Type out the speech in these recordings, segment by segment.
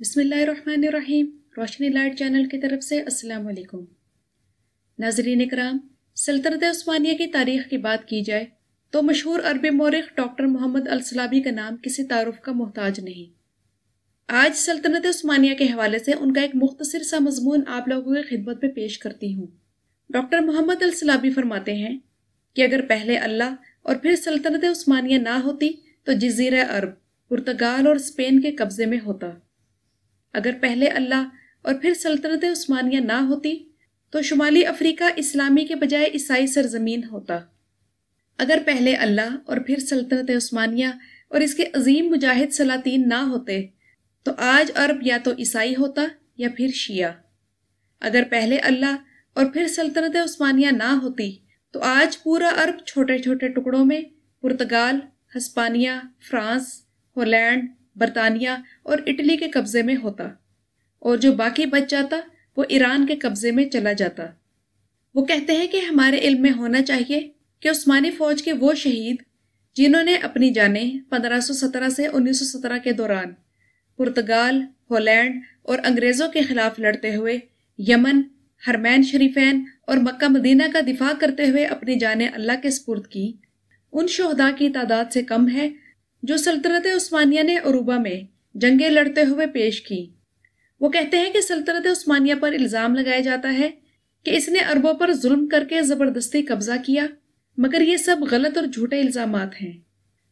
بسم اللہ الرحمن الرحیم۔ روشنی لائٹ چینل کی طرف سے السلام علیکم۔ ناظرین اکرام، سلطنت عثمانیہ کی تاریخ کی بات کی جائے تو مشہور عربی مورخ ڈاکٹر محمد السلابی کا نام کسی تعارف کا محتاج نہیں۔ آج سلطنت عثمانیہ کے حوالے سے ان کا ایک مختصر سا مضمون آپ لوگوں کی خدمت میں پیش کرتی ہوں۔ ڈاکٹر محمد السلابی فرماتے ہیں کہ اگر پہلے اللہ اور پھر سلطنت عثمانیہ نہ ہوتی تو جزیرہ عرب پرتگال اور اسپین کے قبضے میں ہوتا۔ اگر پہلے اللہ اور پھر سلطنت عثمانیہ نہ ہوتی تو شمالی افریقہ اسلامی کے بجائے عیسائی سرزمین ہوتا۔ اگر پہلے اللہ اور پھر سلطنت عثمانیہ اور اس کے عظیم مجاہد سلاطین نہ ہوتے تو آج عرب یا تو عیسائی ہوتا یا پھر شیعہ۔ اگر پہلے اللہ اور پھر سلطنت عثمانیہ نہ ہوتی تو آج پورا عرب چھوٹے چھوٹے ٹکڑوں میں پرتگال، ہسپانیہ، فرانس، ہالینڈ، برطانیہ اور اٹلی کے قبضے میں ہوتا، اور جو باقی بچ جاتا وہ ایران کے قبضے میں چلا جاتا۔ وہ کہتے ہیں کہ ہمارے علم میں ہونا چاہیے کہ عثمانی فوج کے وہ شہید جنہوں نے اپنی جانیں 1517 سے 1917 کے دوران پرتگال، ہالینڈ اور انگریزوں کے خلاف لڑتے ہوئے یمن، حرمین شریفین اور مکہ مدینہ کا دفاع کرتے ہوئے اپنی جانیں اللہ کے سپرد کی، ان شہداء کی تعداد سے کم ہے جو سلطنت عثمانیہ نے عروبہ میں جنگیں لڑتے ہوئے پیش کی۔ وہ کہتے ہیں کہ سلطنت عثمانیہ پر الزام لگایا جاتا ہے کہ اس نے عربوں پر ظلم کر کے زبردستی قبضہ کیا، مگر یہ سب غلط اور جھوٹے الزامات ہیں۔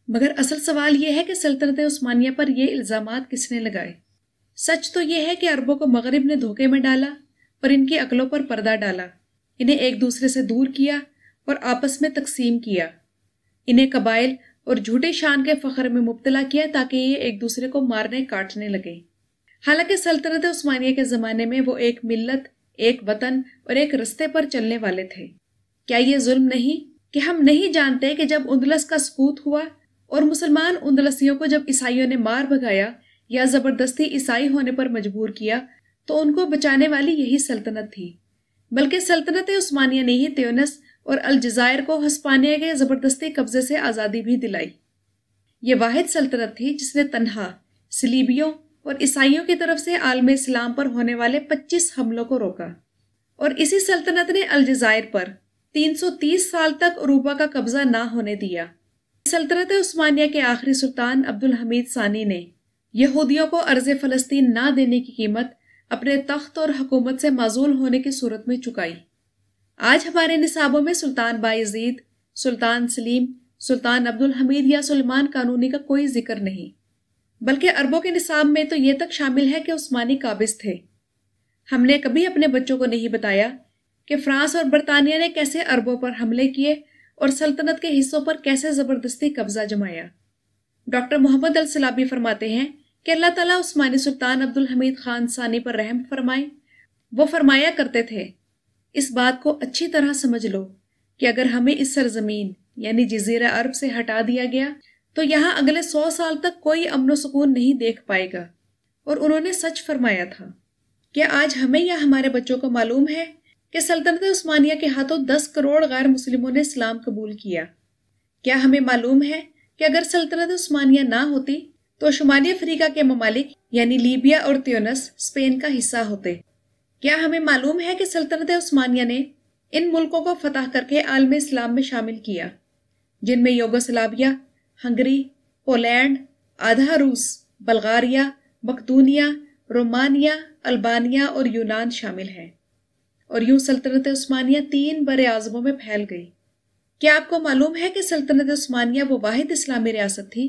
مگر اصل سوال یہ ہے کہ سلطنت عثمانیہ پر یہ الزامات کس نے لگائے؟ سچ تو یہ ہے کہ عربوں کو مغرب نے دھوکے میں ڈالا اور ان کی عقلوں پر پردہ ڈالا، انہیں ایک دوسرے سے دور کیا اور آپس میں تقسیم کیا، انہیں قبائل اور جھوٹی شان کے فخر میں مبتلا کیا تاکہ یہ ایک دوسرے کو مارنے کاٹنے لگے۔ حالانکہ سلطنت عثمانیہ کے زمانے میں وہ ایک ملت، ایک وطن اور ایک رستے پر چلنے والے تھے۔ کیا یہ ظلم نہیں کہ ہم نہیں جانتے کہ جب اندلس کا سقوط ہوا اور مسلمان اندلسیوں کو جب عیسائیوں نے مار بھگایا یا زبردستی عیسائی ہونے پر مجبور کیا تو ان کو بچانے والی یہی سلطنت تھی، بلکہ سلطنت عثمانیہ نے ہی تیونس اور الجزائر کو ہسپانیہ کے زبردستی قبضے سے آزادی بھی دلائی۔ یہ واحد سلطنت تھی جس نے تنہا صلیبیوں اور عیسائیوں کی طرف سے عالم اسلام پر ہونے والے 25 حملوں کو روکا، اور اسی سلطنت نے الجزائر پر 330 سال تک عروبہ کا قبضہ نہ ہونے دیا۔ سلطنت عثمانیہ کے آخری سلطان عبدالحمید ثانی نے یہودیوں کو ارض فلسطین نہ دینے کی قیمت اپنے تخت اور حکومت سے معزول ہونے کی صورت میں چکائی۔ آج ہمارے نصابوں میں سلطان بایزید، سلطان سلیم، سلطان عبدالحمید یا سلمان قانونی کا کوئی ذکر نہیں، بلکہ عربوں کے نصاب میں تو یہ تک شامل ہے کہ عثمانی قابض تھے۔ ہم نے کبھی اپنے بچوں کو نہیں بتایا کہ فرانس اور برطانیہ نے کیسے عربوں پر حملے کیے اور سلطنت کے حصوں پر کیسے زبردستی قبضہ جمایا۔ ڈاکٹر محمد السلابی فرماتے ہیں کہ اللہ تعالیٰ عثمانی سلطان عبدالحمید خان ثانی پر رحم فرمائے۔ وہ فرمایا کرتے تھے، اس بات کو اچھی طرح سمجھ لو کہ اگر ہمیں اس سرزمین یعنی جزیرہ عرب سے ہٹا دیا گیا تو یہاں اگلے 100 سال تک کوئی امن و سکون نہیں دیکھ پائے گا۔ اور انہوں نے سچ فرمایا تھا۔ کیا آج ہمیں یا ہمارے بچوں کو معلوم ہے کہ سلطنت عثمانیہ کے ہاتھوں 10 کروڑ غیر مسلموں نے اسلام قبول کیا؟ کیا ہمیں معلوم ہے کہ اگر سلطنت عثمانیہ نہ ہوتی تو شمالی افریقہ کے ممالک یعنی لیبیا اور تیونس اسپین کا حصہ ہوتے؟ کیا ہمیں معلوم ہے کہ سلطنت عثمانیہ نے ان ملکوں کو فتح کر کے عالم اسلام میں شامل کیا، جن میں یوگوسلاویہ، ہنگری، پولینڈ، آدھا روس، بلغاریہ، مقدونیہ، رومانیہ، البانیہ اور یونان شامل ہیں، اور یوں سلطنت عثمانیہ 3 بر اعظموں میں پھیل گئی۔ کیا آپ کو معلوم ہے کہ سلطنت عثمانیہ وہ واحد اسلامی ریاست تھی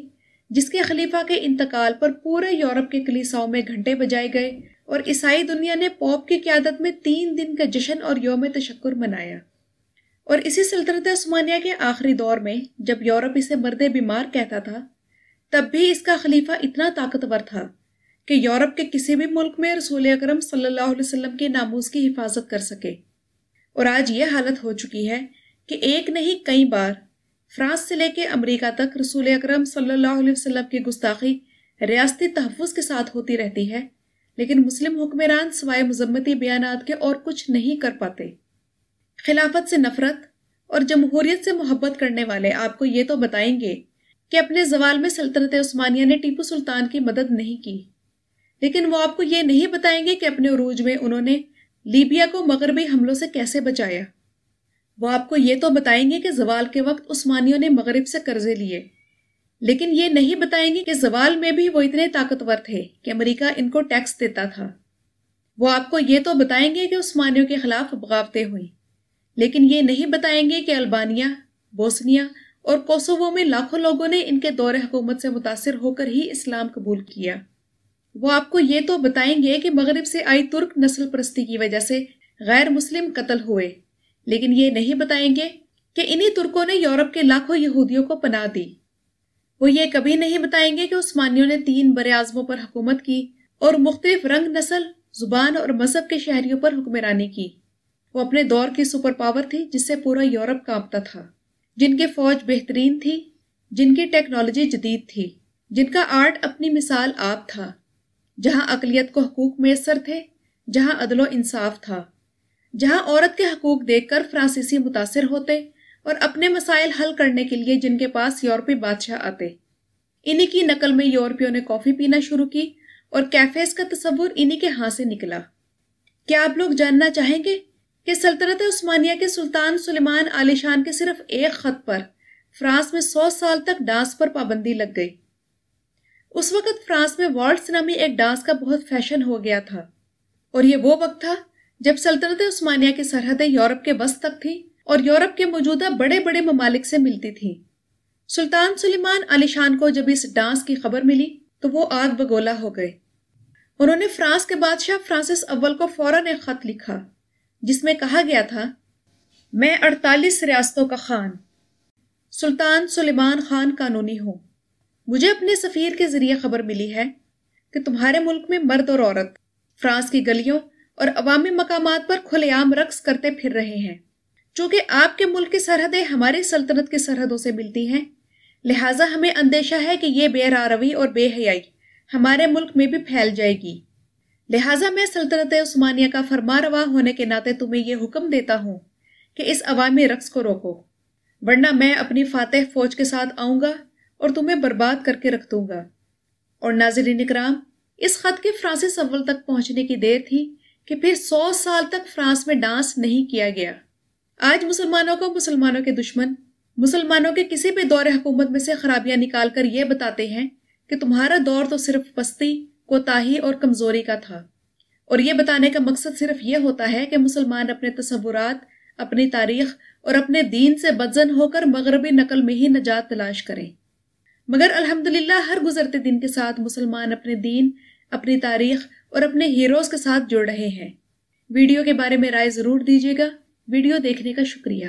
جس کے خلیفہ کے انتقال پر پورے یورپ کے کلیساؤں میں گھنٹے بجائے گئے اور عیسائی دنیا نے پوپ کی قیادت میں 3 دن کا جشن اور یوم تشکر منایا؟ اور اسی سلطنت عثمانیہ کے آخری دور میں جب یورپ اسے مرد بیمار کہتا تھا، تب بھی اس کا خلیفہ اتنا طاقتور تھا کہ یورپ کے کسی بھی ملک میں رسول اکرم صلی اللہ علیہ وسلم کے ناموس کی حفاظت کر سکے۔ اور آج یہ حالت ہو چکی ہے کہ ایک نہیں کئی بار فرانس سے لے کے امریکہ تک رسول اکرم صلی اللہ علیہ وسلم کی گستاخی ریاستی تحفظ کے ساتھ ہوتی رہتی ہے، لیکن مسلم حکمران سوائے مذمتی بیانات کے اور کچھ نہیں کر پاتے۔ خلافت سے نفرت اور جمہوریت سے محبت کرنے والے آپ کو یہ تو بتائیں گے کہ اپنے زوال میں سلطنت عثمانیہ نے ٹیپو سلطان کی مدد نہیں کی، لیکن وہ آپ کو یہ نہیں بتائیں گے کہ اپنے عروج میں انہوں نے لیبیا کو مغربی حملوں سے کیسے بچایا۔ وہ آپ کو یہ تو بتائیں گے کہ زوال کے وقت عثمانیوں نے مغرب سے قرضے لیے، لیکن یہ نہیں بتائیں گے کہ زوال میں بھی وہ اتنے طاقتور تھے کہ امریکہ ان کو ٹیکس دیتا تھا۔ وہ آپ کو یہ تو بتائیں گے کہ عثمانیوں کے خلاف بغاوتیں ہوئیں، لیکن یہ نہیں بتائیں گے کہ البانیہ، بوسنیا اور کوسوو میں لاکھوں لوگوں نے ان کے دور حکومت سے متاثر ہو کر ہی اسلام قبول کیا۔ وہ آپ کو یہ تو بتائیں گے کہ مغرب سے آئی ترک نسل پرستی کی وجہ سے غیر مسلم قتل ہوئے، لیکن یہ نہیں بتائیں گے کہ انہی ترکوں نے یورپ کے لاکھوں یہودیوں کو پناہ دی۔ وہ یہ کبھی نہیں بتائیں گے کہ عثمانیوں نے 3 براعظموں پر حکومت کی اور مختلف رنگ، نسل، زبان اور مذہب کے شہریوں پر حکمرانی کی۔ وہ اپنے دور کی سپر پاور تھی جس سے پورا یورپ کانپتا تھا، جن کے فوج بہترین تھی، جن کی ٹیکنالوجی جدید تھی، جن کا آرٹ اپنی مثال آپ تھا، جہاں اقلیت کو حقوق میسر تھے، جہاں عدل و انصاف تھا، جہاں عورت کے حقوق دیکھ کر فرانسیسی متاثر ہوتے اور اپنے مسائل حل کرنے کے لیے جن کے پاس یورپی بادشاہ آتے۔ انہی کی نقل میں یورپیوں نے کافی پینا شروع کی اور کیفیز کا تصور انہی کے ہاں سے نکلا۔ کیا آپ لوگ جاننا چاہیں گے کہ سلطنت عثمانیہ کے سلطان سلیمان عالی شان کے صرف ایک خط پر فرانس میں 100 سال تک ڈانس پر پابندی لگ گئی۔ اس وقت فرانس میں والٹز نامی ایک ڈانس کا بہت فیشن ہو گیا تھا، اور یہ وہ وقت تھا جب سلطنت عثمانیہ کی سرحدیں یورپ کے وسط تک تھیں اور یورپ کے موجودہ بڑے بڑے ممالک سے ملتی تھیں۔ سلطان سلیمان عالی شان کو جب اس ڈانس کی خبر ملی تو وہ آگ بگولا ہو گئے۔ انہوں نے فرانس کے بادشاہ فرانسس اول کو فوراً ایک خط لکھا جس میں کہا گیا تھا، میں 48 ریاستوں کا خان سلطان سلیمان خان قانونی ہوں۔ مجھے اپنے سفیر کے ذریعے خبر ملی ہے کہ تمہارے ملک میں مرد اور عورت فرانس کی گلیوں اور عوامی مقامات پر کھلے عام رقص کرتے پھر رہے ہیں۔ چونکہ آپ کے ملک کی سرحدیں ہماری سلطنت کی سرحدوں سے ملتی ہیں، لہٰذا ہمیں اندیشہ ہے کہ یہ بے راروی اور بے حیائی ہمارے ملک میں بھی پھیل جائے گی۔ لہٰذا میں سلطنت عثمانیہ کا فرمانروا ہونے کے ناطے تمہیں یہ حکم دیتا ہوں کہ اس عوامی رقص کو روکو، ورنہ میں اپنی فاتح فوج کے ساتھ آؤں گا اور تمہیں برباد کر کے رکھ دوں گا۔ اور ناظرین اکرام، اس خط کے فرانسس اول تک پہنچنے کی دیر تھی کہ پھر 100 سال تک فرانس میں ڈانس نہیں کیا گیا۔ آج مسلمانوں کو مسلمانوں کے دشمن مسلمانوں کے کسی بھی دور حکومت میں سے خرابیاں نکال کر یہ بتاتے ہیں کہ تمہارا دور تو صرف پستی، کوتاہی اور کمزوری کا تھا، اور یہ بتانے کا مقصد صرف یہ ہوتا ہے کہ مسلمان اپنے تصورات، اپنی تاریخ اور اپنے دین سے بدزن ہو کر مغربی نقل میں ہی نجات تلاش کریں۔ مگر الحمدللہ ہر گزرتے دن کے ساتھ مسلمان اپنے دین، اپنی تاریخ اور اپنے ہیروز کے ساتھ جڑ رہے ہیں۔ ویڈیو کے بارے میں رائے ضرور دیجیے گا۔ ویڈیو دیکھنے کا شکریہ۔